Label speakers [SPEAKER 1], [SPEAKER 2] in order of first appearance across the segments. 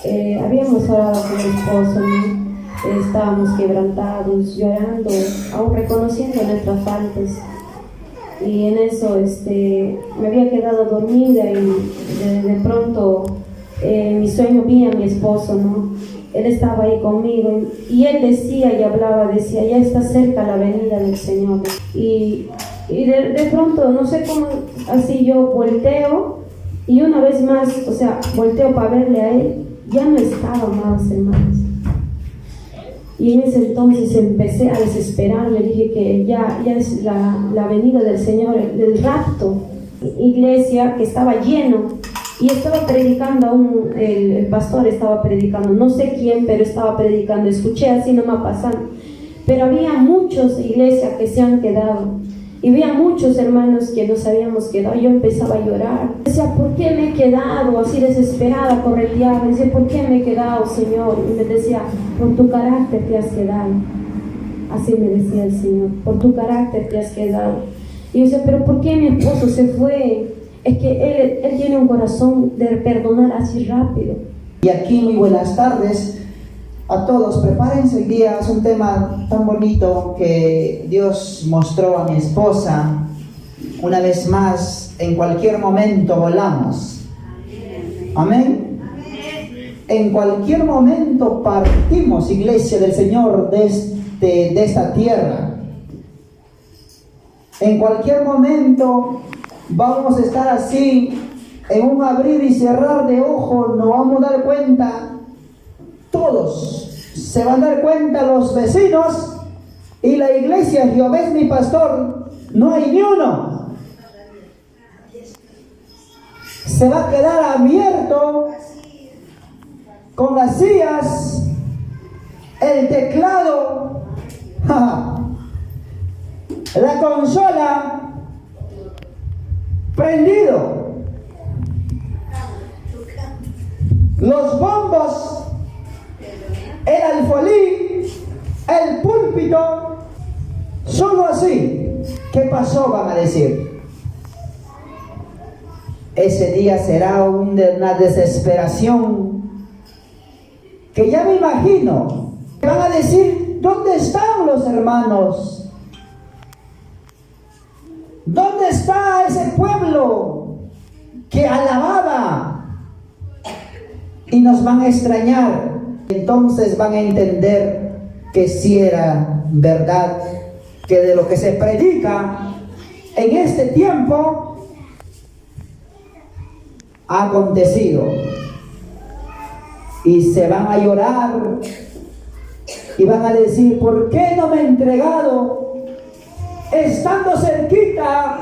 [SPEAKER 1] habíamos orado con mi esposo, ¿no? Estábamos quebrantados, llorando, aún reconociendo nuestras faltas. Y en eso me había quedado dormida y de pronto en mi sueño vi a mi esposo, ¿no? Él estaba ahí conmigo y él decía y hablaba, decía, ya está cerca la venida del Señor. Y de pronto, no sé cómo, así yo volteo y una vez más, o sea, volteo para verle a él, ya no estaba más, hermanos. Y en ese entonces empecé a desesperar, le dije que ya es la venida del Señor, el rapto. Iglesia que estaba lleno y estaba predicando, el pastor estaba predicando, no sé quién, pero estaba predicando, escuché así nomás pasando. Pero había muchos iglesias que se han quedado y había muchos hermanos que nos habíamos quedado. Yo empezaba a llorar, decía, ¿por qué me he quedado? Así desesperada, correteada, decía, ¿por qué me he quedado, Señor? Y me decía, por tu carácter te has quedado. Así me decía el Señor, por tu carácter te has quedado. Y yo decía, ¿pero por qué mi esposo se fue? Es que él tiene un corazón de perdonar así rápido.
[SPEAKER 2] Y aquí muy buenas tardes a todos. Prepárense, hoy día es un tema tan bonito que Dios mostró a mi esposa. Una vez más, en cualquier momento volamos. Amén. En cualquier momento partimos, iglesia del Señor, de esta tierra. En cualquier momento vamos a estar así, en un abrir y cerrar de ojos, nos vamos a dar cuenta. Todos se van a dar cuenta, los vecinos y la iglesia. Jehová es mi pastor, no hay ni uno. Se va a quedar abierto con las sillas, el teclado, la consola prendido, los bombos, el alfolí, el púlpito, solo así. ¿Qué pasó? Van a decir. Ese día será una desesperación que ya me imagino. Van a decir, ¿dónde están los hermanos? ¿Dónde está ese pueblo que alababa? Y nos van a extrañar. Entonces van a entender que sí era verdad, que de lo que se predica en este tiempo ha acontecido. Y se van a llorar y van a decir, ¿por qué no me he entregado? Estando cerquita,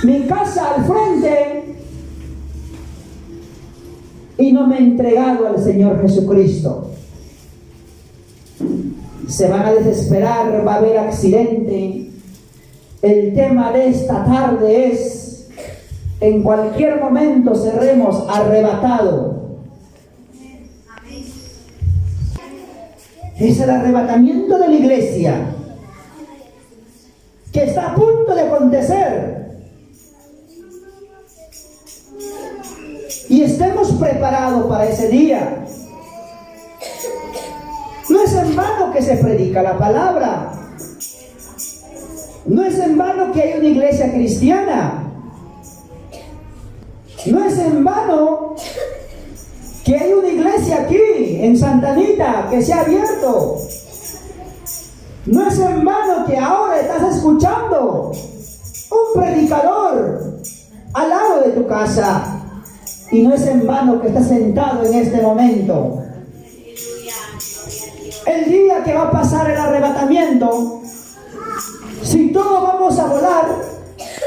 [SPEAKER 2] mi casa al frente, y no me he entregado al Señor Jesucristo. Se van a desesperar, va a haber accidente. El tema de esta tarde es, en cualquier momento seremos arrebatados. Es el arrebatamiento de la iglesia que está a punto de acontecer. Y estemos preparados para ese día. No es en vano que se predica la palabra. No es en vano que hay una iglesia cristiana. No es en vano que hay una iglesia aquí en Santa Anita que se ha abierto. No es en vano que ahora estás escuchando un predicador al lado de tu casa. Y no es en vano que estás sentado en este momento. El día que va a pasar el arrebatamiento, si todos vamos a volar,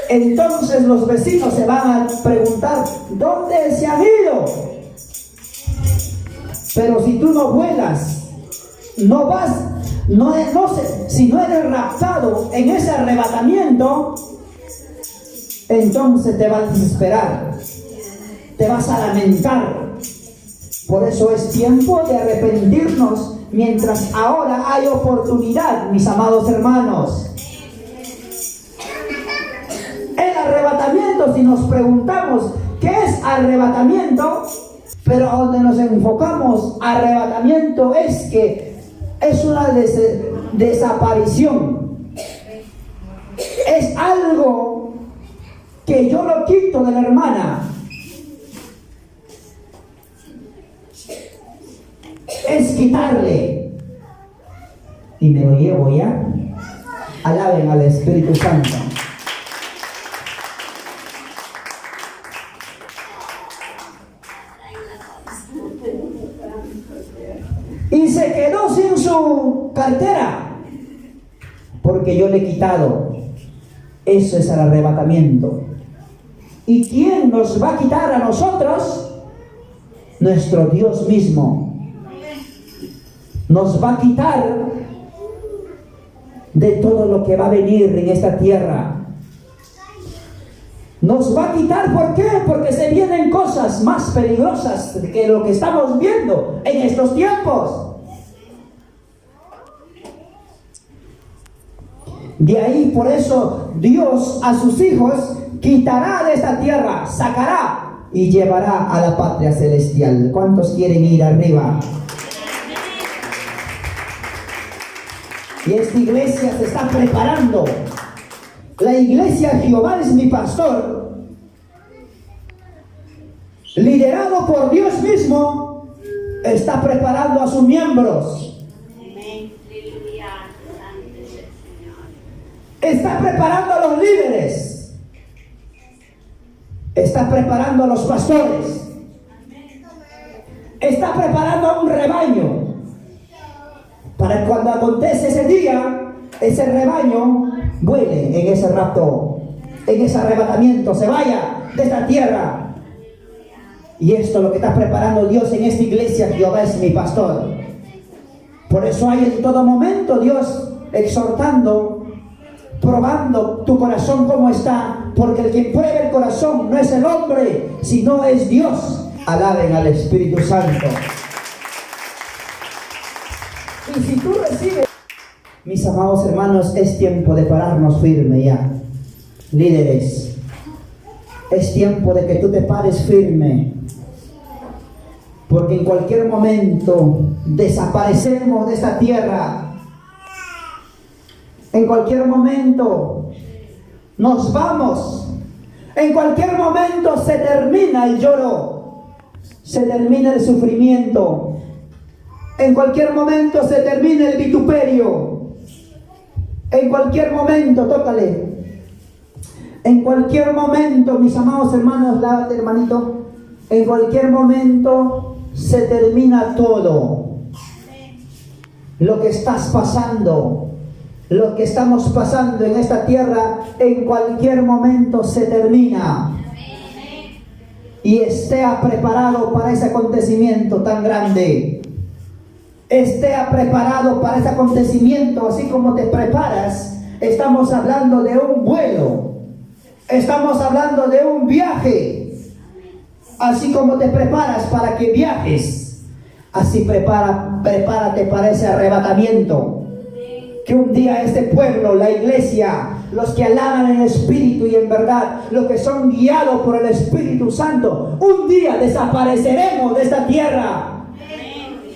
[SPEAKER 2] entonces los vecinos se van a preguntar, ¿dónde se han ido? Pero si tú no vuelas, no vas, si no eres raptado en ese arrebatamiento, entonces te vas a desesperar, te vas a lamentar. Por eso es tiempo de arrepentirnos mientras ahora hay oportunidad, mis amados hermanos. El arrebatamiento, si nos preguntamos qué es arrebatamiento, Pero a donde nos enfocamos, arrebatamiento, es que es una desaparición. Es algo que yo lo quito de la hermana. Es quitarle. Y me lo llevo ya. Alaben al Espíritu Santo. Y se quedó sin su cartera, porque yo le he quitado. Eso es el arrebatamiento. ¿Y quién nos va a quitar a nosotros? Nuestro Dios mismo. Nos va a quitar de todo lo que va a venir en esta tierra. Nos va a quitar, ¿por qué? Porque se vienen cosas más peligrosas que lo que estamos viendo en estos tiempos. De ahí, por eso, Dios a sus hijos quitará de esta tierra, sacará y llevará a la patria celestial. ¿Cuántos quieren ir arriba? Y esta iglesia se está preparando. La iglesia Jehová es mi pastor, liderado por Dios mismo, está preparando a sus miembros. Está preparando a los líderes. Está preparando a los pastores. Está preparando a un rebaño. Para cuando acontece ese día, ese rebaño vuele en ese rapto, en ese arrebatamiento, se vaya de esta tierra. Y esto es lo que está preparando Dios en esta iglesia. Jehová es mi pastor. Por eso hay en todo momento Dios exhortando, probando tu corazón cómo está, porque el que prueba el corazón no es el hombre, sino es Dios. Alaben al Espíritu Santo. Y si tú recibes, mis amados hermanos, es tiempo de pararnos firme ya. Líderes, es tiempo de que tú te pares firme, porque en cualquier momento desaparecemos de esta tierra. En cualquier momento nos vamos. En cualquier momento se termina el lloro, se termina el sufrimiento. En cualquier momento se termina el vituperio. En cualquier momento, tócale. En cualquier momento, mis amados hermanos, lávate, hermanito. En cualquier momento se termina todo. Lo que estás pasando, lo que estamos pasando en esta tierra, en cualquier momento se termina. Y esté preparado para ese acontecimiento tan grande. Esté preparado para ese acontecimiento, así como te preparas. Estamos hablando de un vuelo, estamos hablando de un viaje. Así como te preparas para que viajes, así prepárate para ese arrebatamiento. Que un día este pueblo, la iglesia, los que alaban en espíritu y en verdad, los que son guiados por el Espíritu Santo, un día desapareceremos de esta tierra.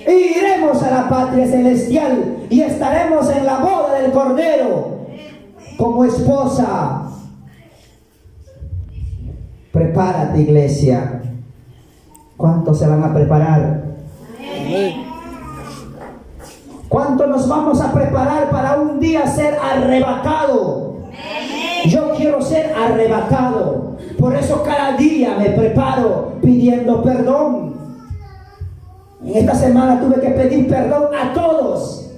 [SPEAKER 2] E iremos a la patria celestial y estaremos en la boda del Cordero como esposa. Prepárate, iglesia. ¿Cuántos se van a preparar? ¿Cuánto nos vamos a preparar para un día ser arrebatado? Yo quiero ser arrebatado. Por eso cada día me preparo pidiendo perdón. En esta semana tuve que pedir perdón a todos.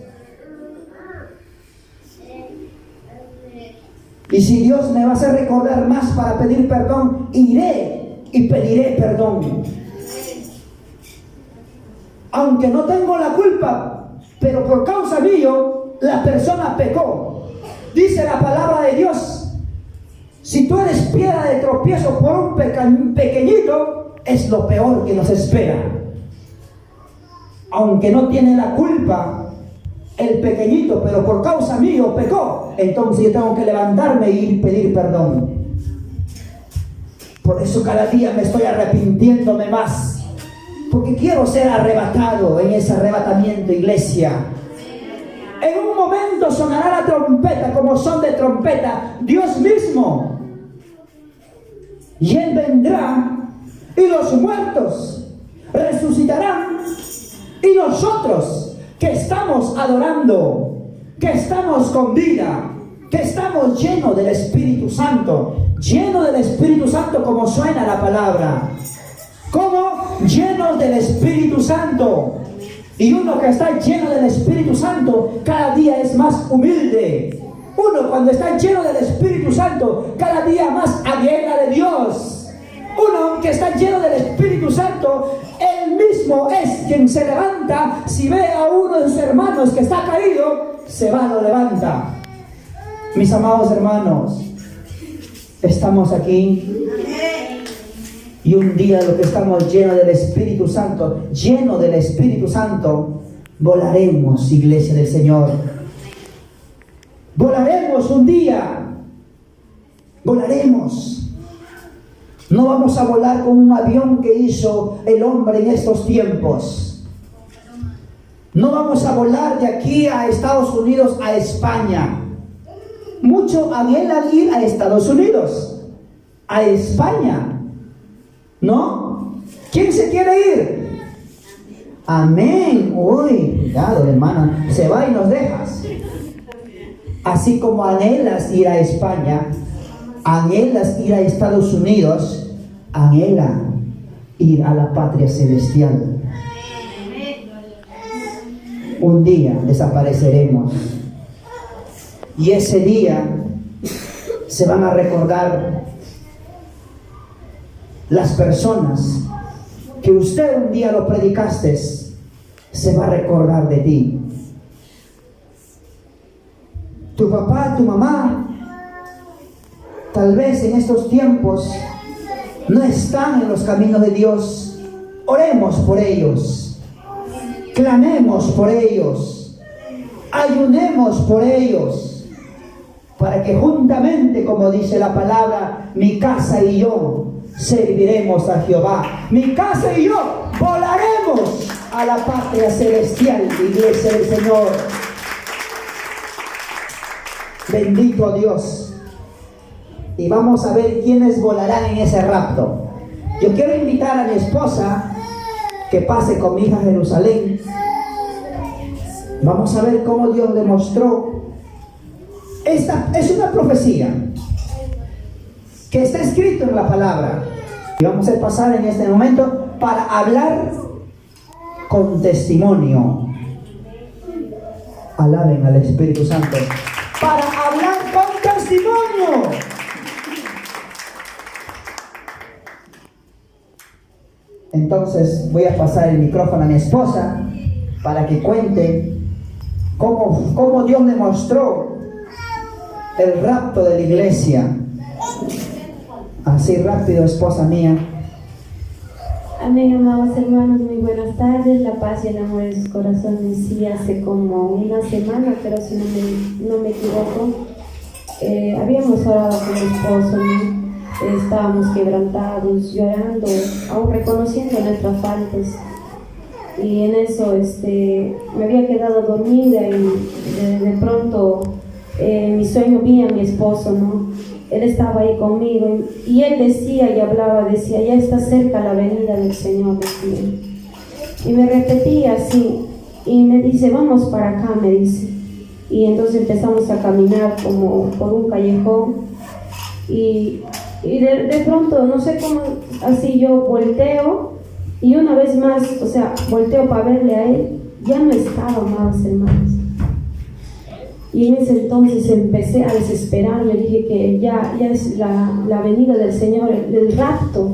[SPEAKER 2] Y si Dios me va a hacer recordar más para pedir perdón, iré y pediré perdón. Aunque no tengo la culpa, pero por causa mío, la persona pecó. Dice la palabra de Dios: si tú eres piedra de tropiezo por un pequeñito, es lo peor que nos espera. Aunque no tiene la culpa el pequeñito, pero por causa mío pecó, entonces yo tengo que levantarme y ir a pedir perdón. Por eso cada día me estoy arrepintiéndome más. Porque quiero ser arrebatado en ese arrebatamiento, iglesia. En un momento sonará la trompeta como son de trompeta, Dios mismo. Y Él vendrá y los muertos resucitarán. Y nosotros que estamos adorando, que estamos con vida, que estamos llenos del Espíritu Santo, llenos del Espíritu Santo, como suena la palabra, como llenos del Espíritu Santo. Y uno que está lleno del Espíritu Santo cada día es más humilde. Uno cuando está lleno del Espíritu Santo cada día más anhela de Dios. Uno que está lleno del Espíritu Santo, él mismo es quien se levanta. Si ve a uno de sus hermanos que está caído, se va, lo levanta. Mis amados hermanos, estamos aquí y un día lo que estamos llenos del Espíritu Santo, volaremos, iglesia del Señor. Volaremos un día, volaremos. No vamos a volar con un avión que hizo el hombre en estos tiempos. No vamos a volar de aquí a Estados Unidos a España. Mucho anhelan ir a Estados Unidos, a España, ¿no? ¿Quién se quiere ir? Amén. Uy, cuidado, hermana, se va y nos dejas. Así como anhelas ir a España, anhelas ir a Estados Unidos, anhela ir a la patria celestial. Un día desapareceremos. Y ese día se van a recordar las personas que usted un día lo predicaste, se va a recordar de ti. Tu papá, tu mamá, tal vez en estos tiempos no están en los caminos de Dios. Oremos por ellos, clamemos por ellos, ayunemos por ellos, para que juntamente, como dice la palabra, mi casa y yo serviremos a Jehová. Mi casa y yo volaremos a la patria celestial, iglesia del Señor. Bendito a Dios. Y vamos a ver quiénes volarán en ese rapto. Yo quiero invitar a mi esposa que pase con mi hija a Jerusalén. Vamos a ver cómo Dios le mostró. Esta es una profecía que está escrito en la palabra. Y vamos a pasar en este momento para hablar con testimonio. Alaben al Espíritu Santo. Para hablar con testimonio. Entonces voy a pasar el micrófono a mi esposa para que cuente cómo Dios le mostró el rapto de la iglesia. Así rápido, esposa mía.
[SPEAKER 1] Amén, amados hermanos, muy buenas tardes. La paz y el amor en sus corazones. Sí, hace como una semana, pero si no me equivoco, habíamos orado con mi esposo, ¿no? Estábamos quebrantados, llorando, aún reconociendo nuestras faltas. Y en eso me había quedado dormida y de pronto mi sueño vi a mi esposo, ¿no? Él estaba ahí conmigo y él decía y hablaba, decía, ya está cerca la venida del Señor, decía. Y me repetía así y me dice, vamos para acá, me dice. Y entonces empezamos a caminar como por un callejón y de pronto, no sé cómo, así yo volteo y una vez más, o sea, volteo para verle a él, ya no estaba, amados hermanos. Y en ese entonces empecé a desesperarme, dije que ya es la venida del Señor, el rapto.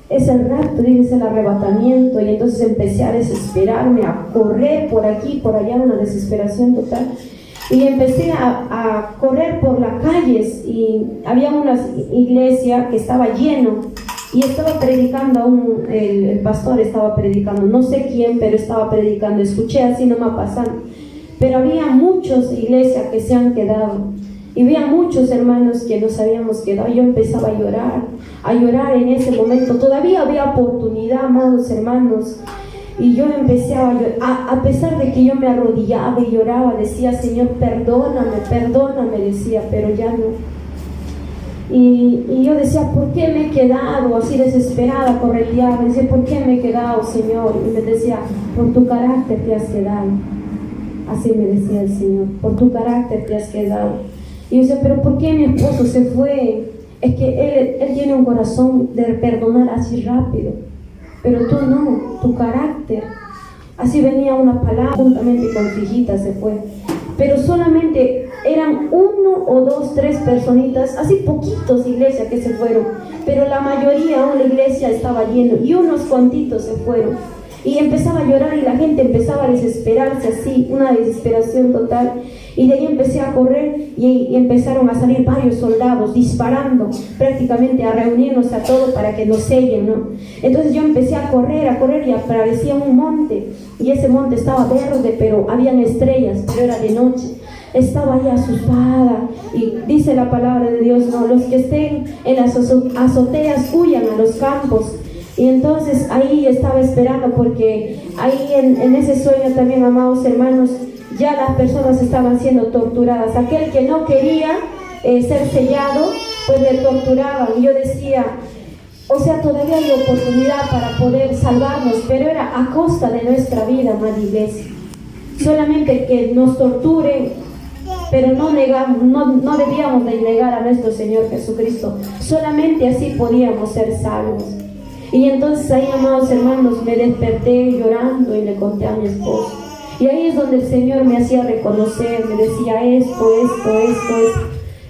[SPEAKER 1] Es el rapto, dije, es el arrebatamiento. Y entonces empecé a desesperarme, a correr por aquí, por allá, una desesperación total. Y empecé a correr por las calles y había una iglesia que estaba lleno y estaba predicando el pastor estaba predicando, no sé quién, pero estaba predicando, escuché así nomás pasando. Pero había muchas iglesias que se han quedado y había muchos hermanos que nos habíamos quedado. Yo empezaba a llorar, a llorar en ese momento. Todavía había oportunidad, amados hermanos. Y yo empecé a llorar, a pesar de que yo me arrodillaba y lloraba, decía, Señor, perdóname, perdóname, decía, pero ya no. Y yo decía, ¿por qué me he quedado así desesperada, correteada? Decía, ¿por qué me he quedado, Señor? Y me decía, por tu carácter te has quedado. Así me decía el Señor, por tu carácter te has quedado. Y yo decía, ¿pero por qué mi esposo se fue? Es que él tiene un corazón de perdonar así rápido, pero tú no, tu carácter. Así venía una palabra, juntamente con su hijita se fue. Pero solamente eran 1 o 2, 3 personitas, así poquitos iglesia que se fueron, pero la mayoría aún la iglesia estaba llena y unos cuantitos se fueron. Y empezaba a llorar y la gente empezaba a desesperarse así, una desesperación total. Y de ahí empecé a correr y empezaron a salir varios soldados disparando, prácticamente a reunirnos a todos para que nos sellen, ¿no? Entonces yo empecé a correr y aparecía un monte, y ese monte estaba verde, pero habían estrellas, pero era de noche. Estaba ahí asustada, y dice la palabra de Dios, no, los que estén en las azoteas huyan a los campos. Y entonces ahí estaba esperando, porque ahí en ese sueño también, amados hermanos, ya las personas estaban siendo torturadas. Aquel que no quería ser sellado, pues le torturaban. Y yo decía, o sea, todavía hay oportunidad para poder salvarnos, pero era a costa de nuestra vida, amada iglesia. Solamente que nos torturen, pero no debíamos de negar a nuestro Señor Jesucristo. Solamente así podíamos ser salvos. Y entonces ahí, amados hermanos, me desperté llorando y le conté a mi esposo. Y ahí es donde el Señor me hacía reconocer, me decía esto.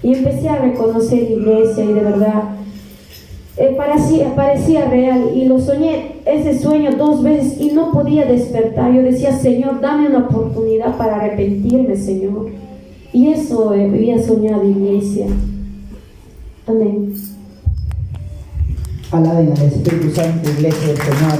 [SPEAKER 1] Y empecé a reconocer la iglesia, y de verdad parecía real. Y lo soñé, ese sueño 2 veces, y no podía despertar. Yo decía, Señor, dame una oportunidad para arrepentirme, Señor. Y eso había soñado, iglesia. Amén.
[SPEAKER 2] Alaben al Espíritu Santo, iglesia del Señor.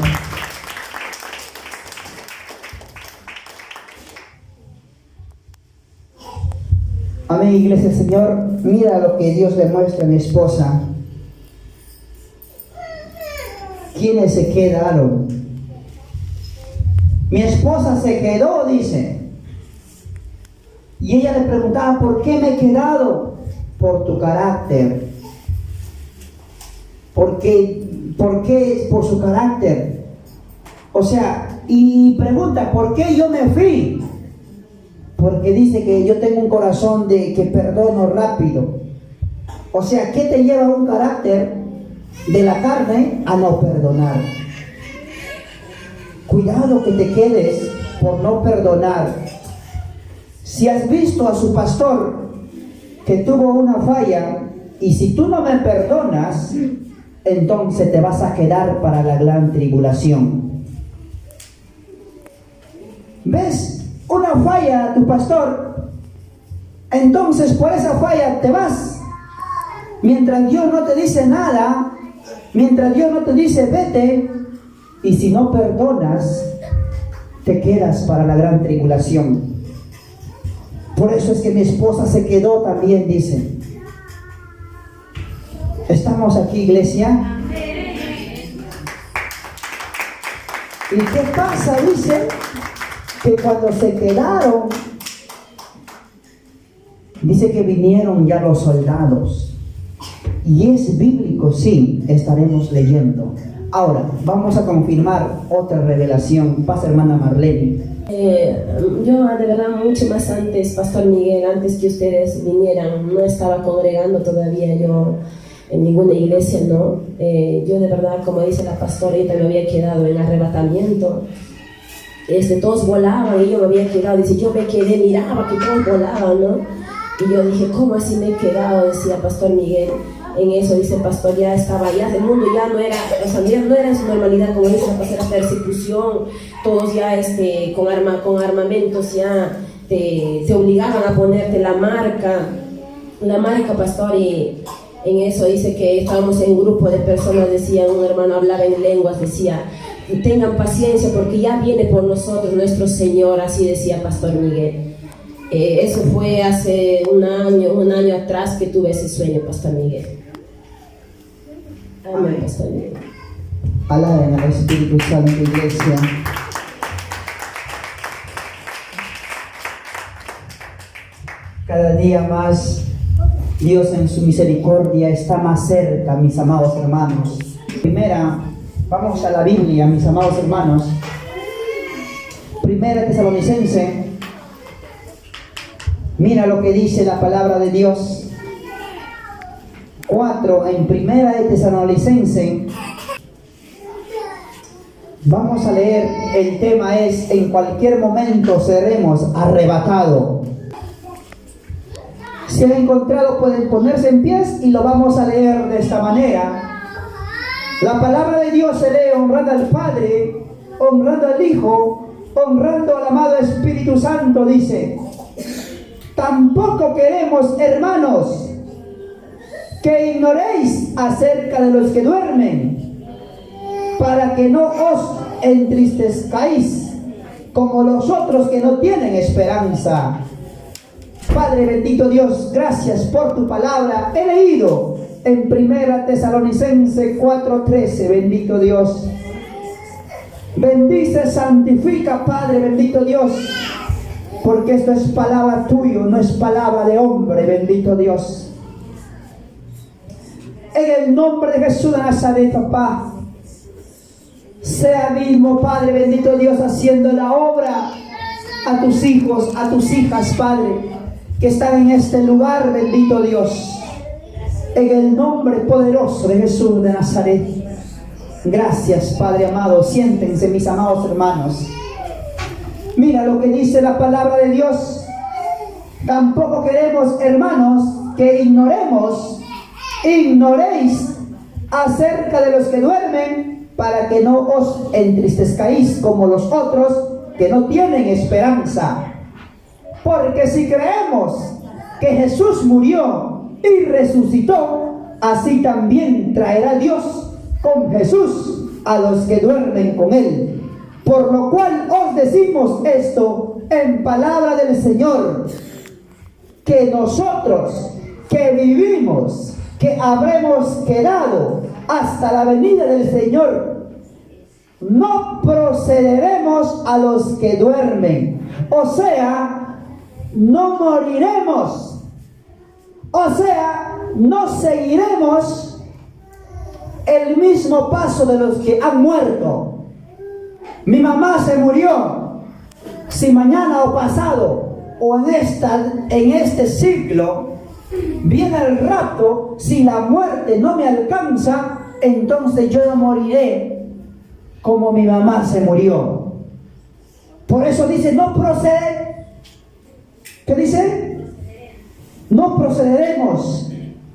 [SPEAKER 2] Amén, iglesia del Señor. Mira lo que Dios le muestra a mi esposa. ¿Quiénes se quedaron? Mi esposa se quedó, dice. Y ella le preguntaba, ¿por qué me he quedado? Por tu carácter. ¿Por qué? Por su carácter. O sea, y pregunta, ¿por qué yo me fui? Porque dice que yo tengo un corazón de que perdono rápido. O sea, ¿qué te lleva a un carácter de la carne a no perdonar? Cuidado que te quedes por no perdonar. Si has visto a su pastor que tuvo una falla, y si tú no me perdonas, entonces te vas a quedar para la gran tribulación. ¿Ves? Una falla a tu pastor, entonces por esa falla te vas. Mientras Dios no te dice nada, mientras Dios no te dice vete, y si no perdonas, te quedas para la gran tribulación. Por eso es que mi esposa se quedó también, dice. ¿Estamos aquí, iglesia? ¿Y qué pasa? Dice que cuando se quedaron, dice que vinieron ya los soldados. Y es bíblico, sí, estaremos leyendo. Ahora, vamos a confirmar otra revelación. Pasa, hermana Marlene.
[SPEAKER 3] Yo de verdad mucho más antes, Pastor Miguel, antes que ustedes vinieran, no estaba congregando todavía yo en ninguna iglesia, ¿no? Yo de verdad, como dice la pastorita, me había quedado en arrebatamiento. Todos volaban y yo me había quedado. Dice, yo me quedé, miraba que todos volaban, ¿no? Y yo dije, ¿cómo así me he quedado? Decía Pastor Miguel. En eso dice el pastor, ya estaba, ya el mundo ya no era, o sea, ya no era en su normalidad, como dice la pastora, persecución, todos ya con armamentos ya te obligaban a ponerte la marca, pastor. Y en eso dice que estábamos en un grupo de personas, decía un hermano, hablaba en lenguas, decía, tengan paciencia porque ya viene por nosotros nuestro Señor, así decía Pastor Miguel. Eso fue hace un año atrás que tuve ese sueño, Pastor Miguel. Amén, Pastor Miguel.
[SPEAKER 2] Alaben al Espíritu Santo, iglesia. Cada día más Dios en su misericordia está más cerca, mis amados hermanos. Primera, vamos a la Biblia, mis amados hermanos. Primera Tesalonicense. Mira lo que dice la palabra de Dios. 4, en Primera de Tesalonicense. Vamos a leer, el tema es: en cualquier momento seremos arrebatados. Si han encontrado, pueden ponerse en pies y lo vamos a leer de esta manera. La palabra de Dios se lee honrando al Padre, honrando al Hijo, honrando al amado Espíritu Santo. Dice: tampoco queremos, hermanos, que ignoréis acerca de los que duermen, para que no os entristezcáis como los otros que no tienen esperanza. Padre bendito Dios, gracias por tu palabra. He leído en Primera Tesalonicense 4:13, bendito Dios. Bendice, santifica, Padre bendito Dios, porque esto es palabra tuya, no es palabra de hombre, bendito Dios. En el nombre de Jesús de Nazaret, papá, sea mismo, Padre bendito Dios, haciendo la obra a tus hijos, a tus hijas, Padre, que están en este lugar, bendito Dios, en el nombre poderoso de Jesús de Nazaret. Gracias, Padre amado. Siéntense, mis amados hermanos. Mira lo que dice la palabra de Dios. Tampoco queremos, hermanos, que ignoréis acerca de los que duermen, para que no os entristezcáis como los otros que no tienen esperanza. Porque si creemos que Jesús murió y resucitó, así también traerá Dios con Jesús a los que duermen con él. Por lo cual os decimos esto en palabra del Señor, que nosotros que vivimos, que habremos quedado hasta la venida del Señor, no procederemos a los que duermen. O sea, no moriremos. O sea, no seguiremos el mismo paso de los que han muerto. Mi mamá se murió. Si mañana o pasado o en este siglo viene el rapto, si la muerte no me alcanza, entonces yo no moriré como mi mamá se murió. Por eso dice, no procede. ¿Qué dice? No procederemos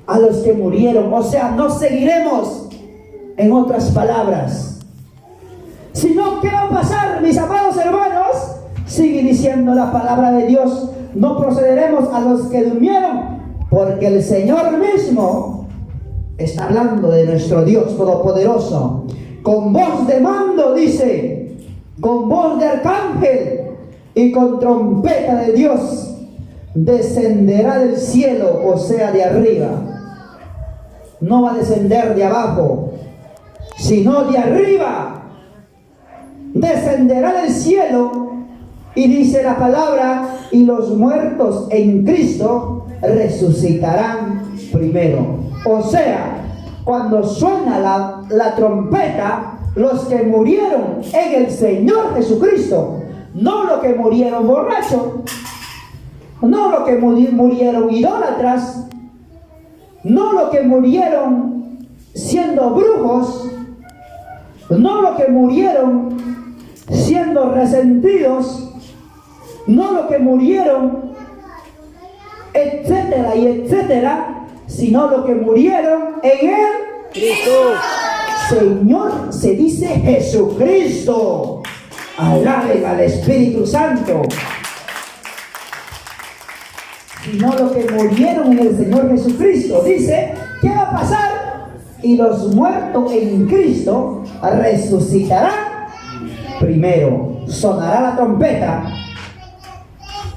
[SPEAKER 2] a los que murieron. O sea, no seguiremos, en otras palabras. Sino, ¿qué va a pasar, mis amados hermanos? Sigue diciendo la palabra de Dios: no procederemos a los que durmieron, porque el Señor mismo está hablando de nuestro Dios Todopoderoso. Con voz de mando, dice, con voz de arcángel y con trompeta de Dios, descenderá del cielo, o sea, de arriba. No va a descender de abajo, sino de arriba. Descenderá del cielo, y dice la palabra: y los muertos en Cristo resucitarán primero. O sea, cuando suena la trompeta, los que murieron en el Señor Jesucristo, no los que murieron borrachos, no los que murieron idólatras, no los que murieron siendo brujos, no los que murieron siendo resentidos, no los que murieron etcétera y etcétera, sino los que murieron en el Cristo. Señor, se dice Jesucristo. Alaben al Espíritu Santo. Sino los que murieron en el Señor Jesucristo. Dice, ¿qué va a pasar? Y los muertos en Cristo resucitarán primero. Sonará la trompeta.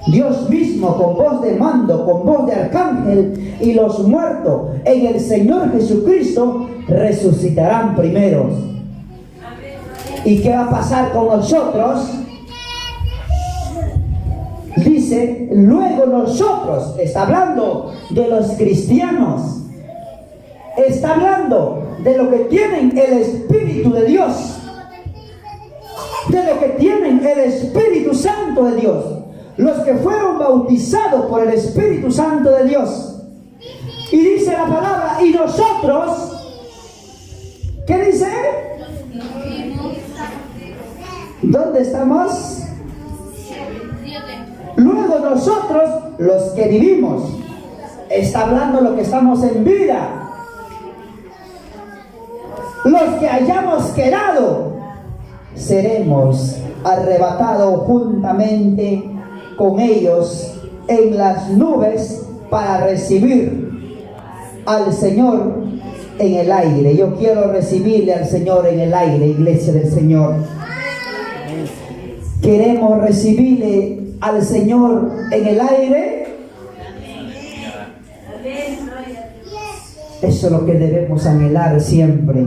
[SPEAKER 2] Dios mismo con voz de mando, con voz de arcángel, y los muertos en el Señor Jesucristo resucitarán primeros. ¿Y qué va a pasar con nosotros? Dice, luego nosotros, está hablando de los cristianos, está hablando de lo que tienen el Espíritu de Dios, de lo que tienen el Espíritu Santo de Dios, los que fueron bautizados por el Espíritu Santo de Dios. Y dice la palabra, y nosotros, ¿qué dice? ¿Dónde estamos? Luego nosotros, los que vivimos, está hablando lo que estamos en vida, los que hayamos quedado, seremos arrebatados juntamente con ellos en las nubes para recibir al Señor en el aire. Yo quiero recibirle al Señor en el aire, iglesia del Señor. Queremos recibirle al Señor en el aire. Eso es lo que debemos anhelar siempre.